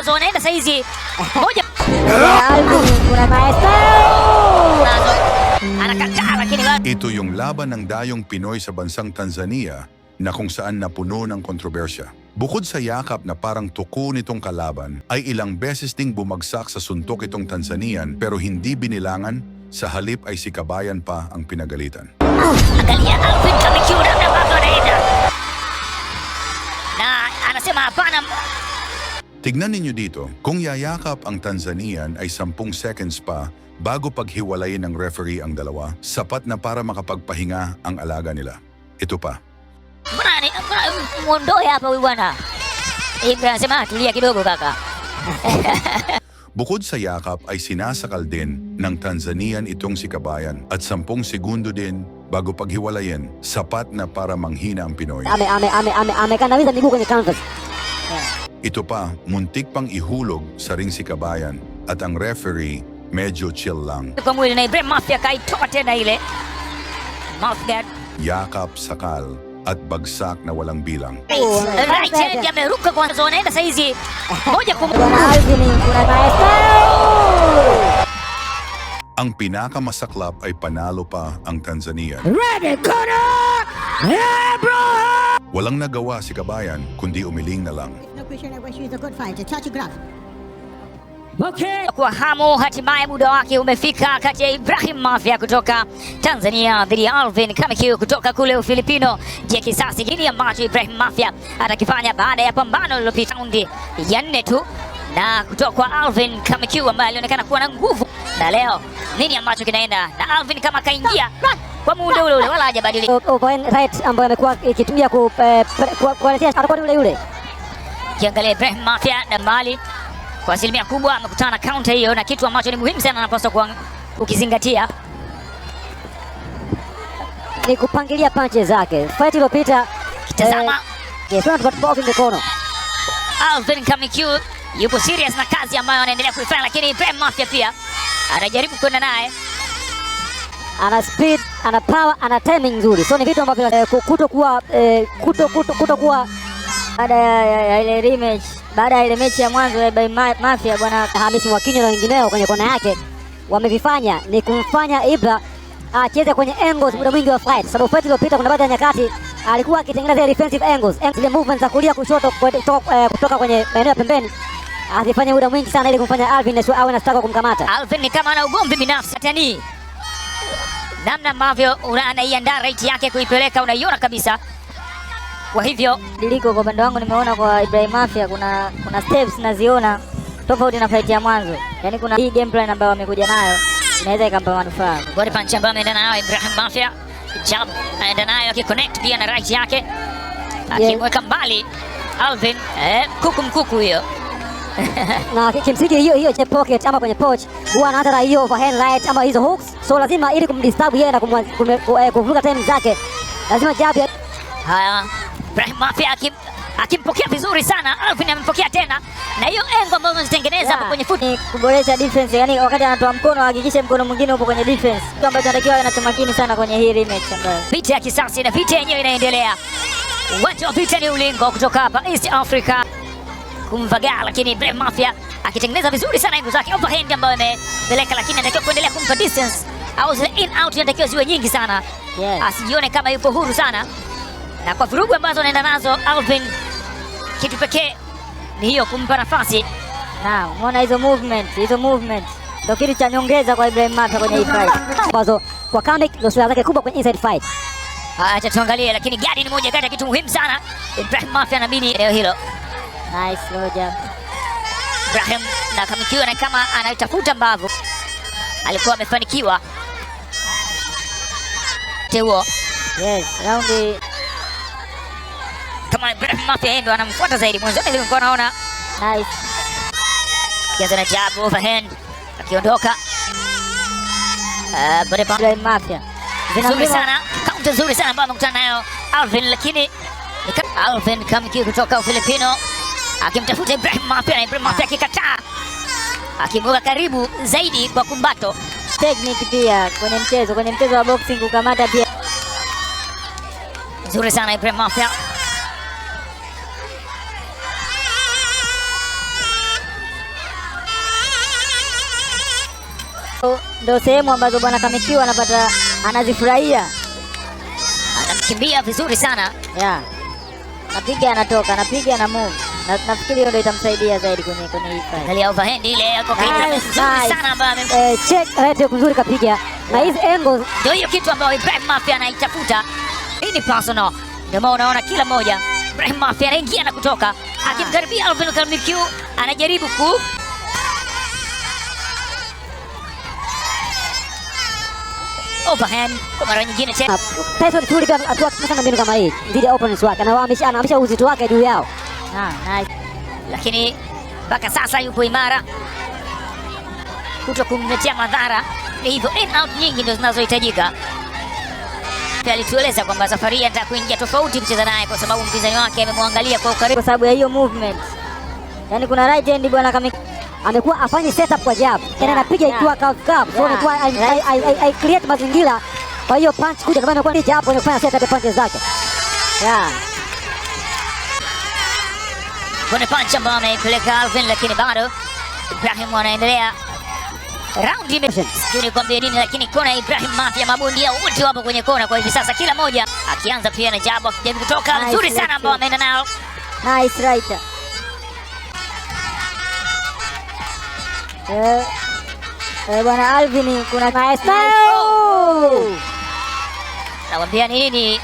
ambazo wanaenda saa hizi. Moja kuna maestro anakataa, lakini ito yung laban ng dayong Pinoy sa bansang Tanzania na kung saan napuno ng kontrobersya. Bukod sa yakap na parang tuko nitong kalaban, ay ilang beses ding bumagsak sa suntok itong Tanzanian pero hindi binilangan, sa halip ay si Kabayan pa ang pinagalitan. Angalia Alvin Kamikiu namna ambavyo anaenda. Na anasema hapana. Tignan ninyo dito, kung yayakap ang Tanzanian ay 10 seconds pa bago paghiwalayin ng referee ang dalawa, sapat na para makapagpahinga ang alaga nila. Ito pa. Muondoe hapa huyu bwana. Anasema tulia kidogo kaka. Bukod sa yakap ay sinasakal din ng Tanzanian itong si Kabayan at 10 segundo din bago paghiwalayin, sapat na para manghina ang Pinoy. Amekandamiza miguu kwenye canvas. Ito pa, muntik pang ihulog sa ring si Kabayan at ang referee medyo chill lang. Kwa mwili na Ibrahim Mafia kaitoa tena ile. Mafia. Yakap, sakal at bagsak na walang bilang. Right hand ameruka kwa zona enda saa hizi. Moja kwa Kuna Alvin, kuna maestro. Ang pinakamasaklap ay panalo pa ang Tanzania. Ready, corner! Yeah, bro! Walang nagawa si Kabayan kundi umiling na lang. No question, I wish you a good fight. Touch your graph. Okay. Kwa hamu hatimaye muda wake umefika kati ya Ibrahim Mafia kutoka Tanzania dhidi ya Alvin Kamikiu kutoka kule Ufilipino. Je, kisasi gani ambacho Ibrahim Mafia atakifanya baada ya pambano lililopita raundi ya 4 tu na kutoka kwa Alvin Kamikiu ambaye alionekana kuwa na nguvu, na leo nini ambacho kinaenda na Alvin kama kaingia kwa muda ule ule wala hajabadilika. Right ambayo amekuwa ikitumia kualetea atakuwa yule yule. Kiangalia Ibrahim Mafia na Mali kwa asilimia kubwa amekutana na counter hiyo, na kitu ambacho ni muhimu sana anapaswa ukizingatia ni kupangilia punches zake. Fight iliyopita kitazama mikono. Alvin Kamikiu yupo serious na kazi ambayo anaendelea kuifanya, lakini Ibrahim Mafia pia anajaribu kwenda naye. Ana speed, ana power, ana timing nzuri. So ni vitu ambavyo kutokuwa baada ya ile rematch, baada ya ile mechi ya mwanzo ya Ibrahim Mafia, bwana Hamisi Mwakinyo na wengineo kwenye kona yake wamevifanya ni kumfanya Ibra acheze kwenye angles muda mwingi wa fight. Sababu fight iliyopita kuna baadhi ya nyakati alikuwa akitengeneza defensive angles, zile movements za kulia kushoto kutoka kwenye maeneo ya pembeni, asifanye muda mwingi sana ili kumfanya Alvin awe na struggle kumkamata. Alvin ni kama ana ugomvi binafsi hatani. Namna ambavyo anaiandaa right yake kuipeleka unaiona kabisa. Kwa hivyo diliko kwa upande wangu nimeona kwa Ibrahim Mafia kuna steps naziona tofauti na fight ya mwanzo. Yaani kuna hii game plan ambayo wamekuja nayo inaweza ikampa manufaa. Body punch ambayo ameenda nayo Ibrahim Mafia, jab anaenda nayo akiconnect pia na right yake, akimweka mbali Alvin, mkuku hiyo. Na kimsingi hiyo che pocket ama kwenye poach huwa anaanza na hiyo overhand right ama hizo hooks, so lazima ili kumdisturb yeye na kuvuka time zake lazima jab. Haya, Ibrahim Mafia akimpokea vizuri sana. Alvin amempokea tena na hiyo engo ambayo amezitengeneza hapo kwenye foot ni kuboresha defense. Yani wakati anatoa mkono hakikishe mkono mwingine upo kwenye defense, kitu ambacho anatakiwa anachomakini sana kwenye hii rematch ambayo vita ya kisasi na vita yenyewe inaendelea. Uwanja wa vita ni ulingo kutoka hapa East Africa kumvagaa, lakini Ibrahim Mafia akitengeneza vizuri sana engo zake, overhand ambayo amepeleka, lakini anatakiwa kuendelea kumpa distance au zile in out inatakiwa ziwe nyingi sana, asijione kama yupo huru sana. Na kwa vurugu ambazo anaenda nazo Alvin, kitu pekee ni hiyo, kumpa nafasi. Na umeona hizo movement ndio kitu cha nyongeza kwa Ibrahim Mafia kwenye hii fight, ambazo kwa comeback ndio silaha zake kubwa kwenye inside fight. Acha tuangalie, lakini gadi ni moja kati ya kitu muhimu sana. Ibrahim Mafia anabini eneo hilo. Nice Roger. Ibrahim na Kamikiu na kama anatafuta mbavu, alikuwa amefanikiwa tewo. Yes, raundi kama Ibrahim Mafia yeye ndo anamfuata zaidi. Mwanzo nilikuwa naona nice kianza na jab overhand akiondoka. Bade Ibrahim Mafia nzuri sana, counter nzuri sana ambayo amekutana nayo Alvin, lakini Alvin Kamikiu kutoka Ufilipino akimtafuta Ibrahim Mafia na Ibrahim Mafia akikataa, akimweka karibu zaidi kwa kumbato. Technique pia kwenye mchezo wa boxing kukamata pia nzuri sana Ibrahim Mafia. Ndio sehemu ambazo bwana Kamikiu anazifurahia. Anamkimbia vizuri sana. Yeah. Napiga anatoka, napiga na move. Nafikiri hiyo ndio itamsaidia zaidi kwenye hii fight. Angalia overhand ile yako vizuri sana ambayo check right nzuri kapiga. Na hizi angles ndio hiyo kitu ambayo Ibrahim Mafia anaitafuta. Hii ni personal. Ndio maana unaona kila moja Ibrahim Mafia anaingia na kutoka. Akimkaribia Alvin Kamikiu anajaribu ku overhand kwa mara nyingine tena. Tyson Fury kama atua sana mbinu kama hii dhidi ya opponents wake, anahamisha uzito wake juu yao. Nice. Lakini mpaka sasa yupo imara kuto kumletea madhara. Hivyo in out nyingi ndio zinazohitajika. Pia alitueleza kwamba safari anataka kuingia tofauti kucheza naye kwa sababu mpinzani wake amemwangalia kwa ukaribu kwa sababu ya hiyo movement. Yaani kuna right hand bwana kama amekuwa afanye setup kwa jab. Yaani anapiga ikiwa curve. So amekuwa I create mazingira kwa hiyo punch kuja kama amekuwa ni jab kwenye kufanya setup ya punches zake. Yeah. Kuna punch ambayo ameipeleka Alvin, lakini bado Ibrahim anaendelea. Round imeshauri kwambia nini, lakini kona Ibrahim Mafia mabondia wote wapo kwenye kona kwa hivi sasa, kila moja akianza pia na jab akijaribu kutoka nzuri sana ambao ameenda nao. Nice right. Bwana Alvin kuna nice. Nawaambia nini?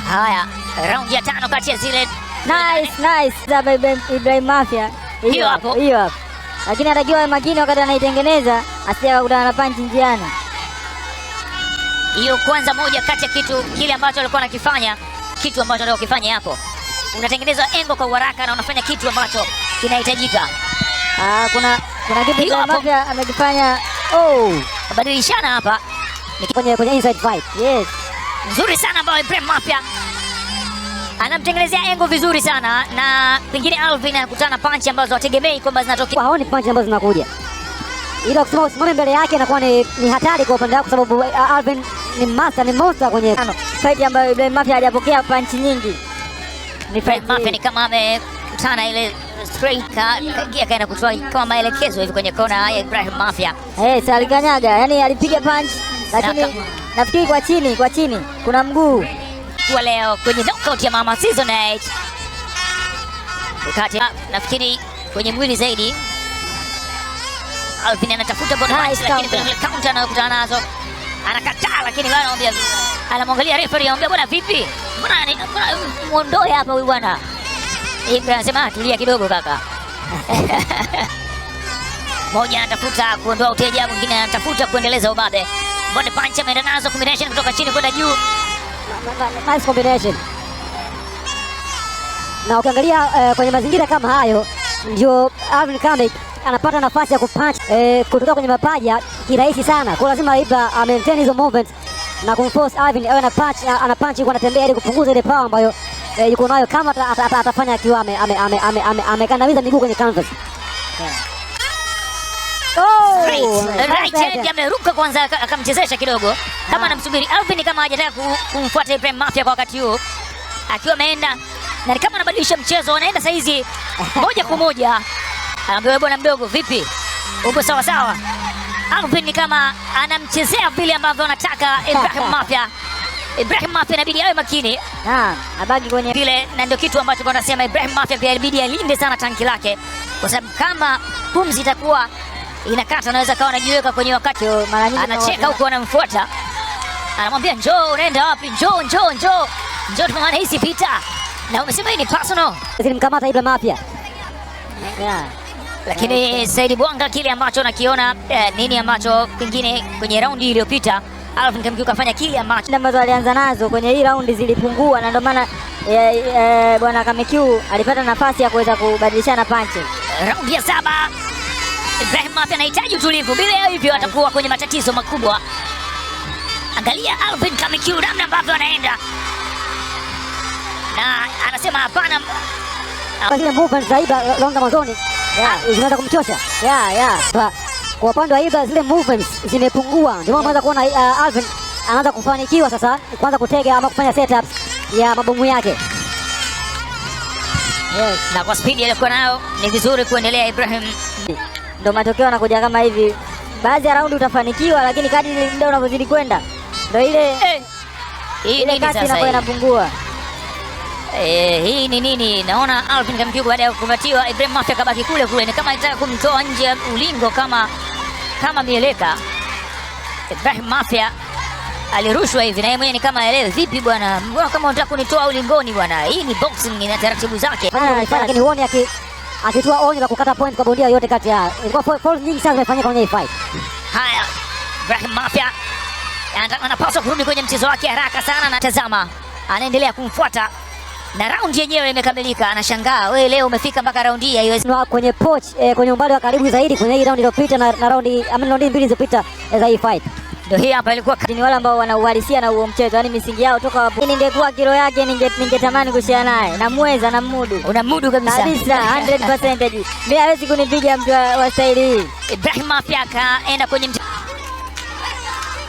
Haya, round ya 5 kati ya zile. Nice za Ibrahim Mafia. Hiyo hapo. Lakini anatakiwa makini wakati anaitengeneza asije kukutana na punch njiani. Hiyo kwanza moja kati ya kitu kile ambacho alikuwa anakifanya, kitu ambacho ndio kifanya hapo. Unatengeneza engo kwa haraka na unafanya kitu ambacho kinahitajika. Kuna kitu Ibrahim Mafia amekifanya. Badilishana hapa kwenye inside fight. Yes. Nzuri sana ambao Ibrahim Mafia anamtengenezea engo vizuri sana, na pengine Alvin anakutana punch ambazo wategemei kwamba zinatokea. Haoni punch ambazo zinakuja. Ila kusema usimame mbele yake inakuwa ni hatari kwa upande wake, kwa sababu Alvin ni monster kwenye fight ambayo Ibrahim Mafia hajapokea punch nyingi. Ibrahim Mafia ni kama amekutana ile straight kaingia kaenda kutoa kama maelekezo hivi kwenye kona ya Ibrahim Mafia. Alikanyaga, yani alipiga punch lakini nafikiri kwa chini kuna mguu kwa leo kwenye knockout ya Mama Season 8. Wakati nafikiri kwenye mwili zaidi Alvin anatafuta body punch, lakini vile counter anayokutana nazo anakataa, lakini bwana anamwangalia referee anamwambia bwana vipi? Mbona muondoe hapa huyu bwana. Ibrahim anasema tulia kidogo kaka. Moja anatafuta kuondoa uteja, mwingine anatafuta kuendeleza ubabe. Body punch ameenda nazo, combination kutoka chini kwenda juu. Nice combination. Na ukiangalia kwenye mazingira kama hayo ndio Alvin Kamik anapata nafasi ya kupunch kutoka kwenye mapaja kirahisi sana. Kwa lazima Ibra maintain hizo movements na kumforce Alvin awe ana punch kwa anatembea ili kupunguza ile power ambayo yuko nayo, kama atafanya akiwa amekandamiza miguu kwenye canvas. Right hand ameruka kwanza akamchezesha kidogo kama anamsubiri Alvin, kama hajataka kumfuata Ibrahim Mafia kwa wakati huo, akiwa ameenda na kama anabadilisha mchezo, anaenda saa hizi moja kwa moja. Anaambia bwana mdogo vipi? Upo sawa sawa? Alvin ni kama anamchezea vile ambavyo anataka Ibrahim Mafia. Ibrahim Mafia inabidi awe makini. Abaki kwenye vile, na ndio kitu ambacho tunasema Ibrahim Mafia pia inabidi alinde sana tanki lake, kwa sababu kama pumzi itakuwa inakata anaweza kawa anajiweka kwenye wakati anacheka huko anamfuata. Anamwambia njoo, unaenda wapi? Njoo tumemana hii si vita. Na umesema hii ni personal. Zilimkamata Ibrahim Mafia. Lakini Said Bwanga kile ambacho nakiona nini ambacho pengine kwenye raundi iliyopita Alvin Kamikiu kafanya kile ambacho alianza nazo kwenye hii raundi zilipungua, na ndio maana bwana Kamikiu alipata nafasi ya kuweza kubadilishana punch. Raundi ya 7 Ibrahim Mafia anahitaji utulivu, bila hivyo atakuwa kwenye matatizo makubwa. Angalia Alvin Kamikiu namna ambavyo anaenda, na anasema hapana. Zile movements za Ibra longa mwanzoni zinaweza kumchosha. Kwa upande wa Ibra zile movements zimepungua, ndio maana kuona Alvin anaanza kufanikiwa sasa kwanza kutega ama kufanya setups ya mabomu yake. Yes. Na kwa spidi aliyokuwa nayo ni vizuri kuendelea Ibrahim. Ndio matokeo yanakuja kama hivi. Baadhi ya raundi utafanikiwa, lakini kadri muda unavyozidi kwenda ndio ile Hii nini kasi sasa inakuwa hii? inapungua. Hii ni nini? Naona Alvin Kamikiu baada ya kukumbatiwa Ibrahim Mafia kabaki kule kule, ni kama anataka kumtoa nje ya ulingo kama mieleka. Ibrahim Mafia alirushwa hivi na yeye mwenyewe ni kama elewe, vipi bwana? Mbona kama unataka kunitoa ulingoni bwana? Hii ni boxing, ina taratibu zake. Lakini huoni akitoa onyo la kukata point kwa bondia yote kati ya. Ilikuwa falls nyingi sana zimefanyika kwenye hii fight. Haya, Ibrahim Mafia anapaswa kurudi kwenye mchezo wake haraka sana, na tazama anaendelea kumfuata na raundi yenyewe imekamilika. Anashangaa, wewe leo umefika mpaka raundi hii, haiwezi Kwenye poch kwenye umbali wa karibu zaidi kwenye hii raundi iliyopita na raundi mbili zilizopita za hii fight. ndio hii hapa ilikuwa Ni wale ambao wanauhalisia na huo mchezo, yani misingi yao toka hapo. Ningekuwa kilo yake ningetamani kushare naye, namweza na mudu. unamudu kabisa. 100%. Mimi hawezi kunipiga mtu wa staili hii. Ibrahim Mafia akaenda kwenye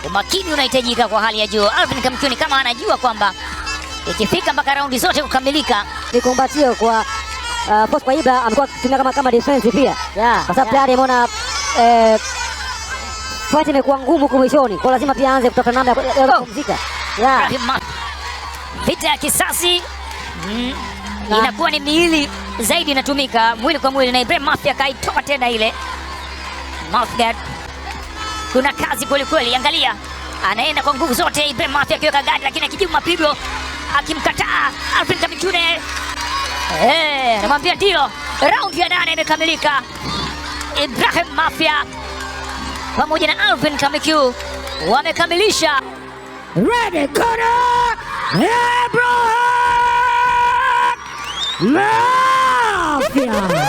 umakini unahitajika kwa hali ya juu. Alvin Kamikiu ni kama anajua kwamba ikifika mpaka raundi zote kukamilika, Ni kumbatio kwa post kwa Ibra amekuwa akitumia kama defense pia. Kwa sababu tayari ameona fight imekuwa ngumu kwa mwishoni. Kwa lazima pia aanze kutafuta namna ya kupumzika. Ibrahim Mafia, vita ya kisasi inakuwa ni miili zaidi inatumika mwili kwa mwili, na Ibrahim Mafia kaitoa tena ile mouthguard. Kuna kazi kweli kweli, angalia, anaenda kwa nguvu zote Ibrahim Mafia akiweka gadi, lakini akijibu mapigo, akimkataa Alvin Kamikiu. Namwambia ndio, raundi ya 8 imekamilika. Ibrahim Mafia pamoja na Alvin Kamikiu wamekamilisha. Red corner, Ibrahim Mafia.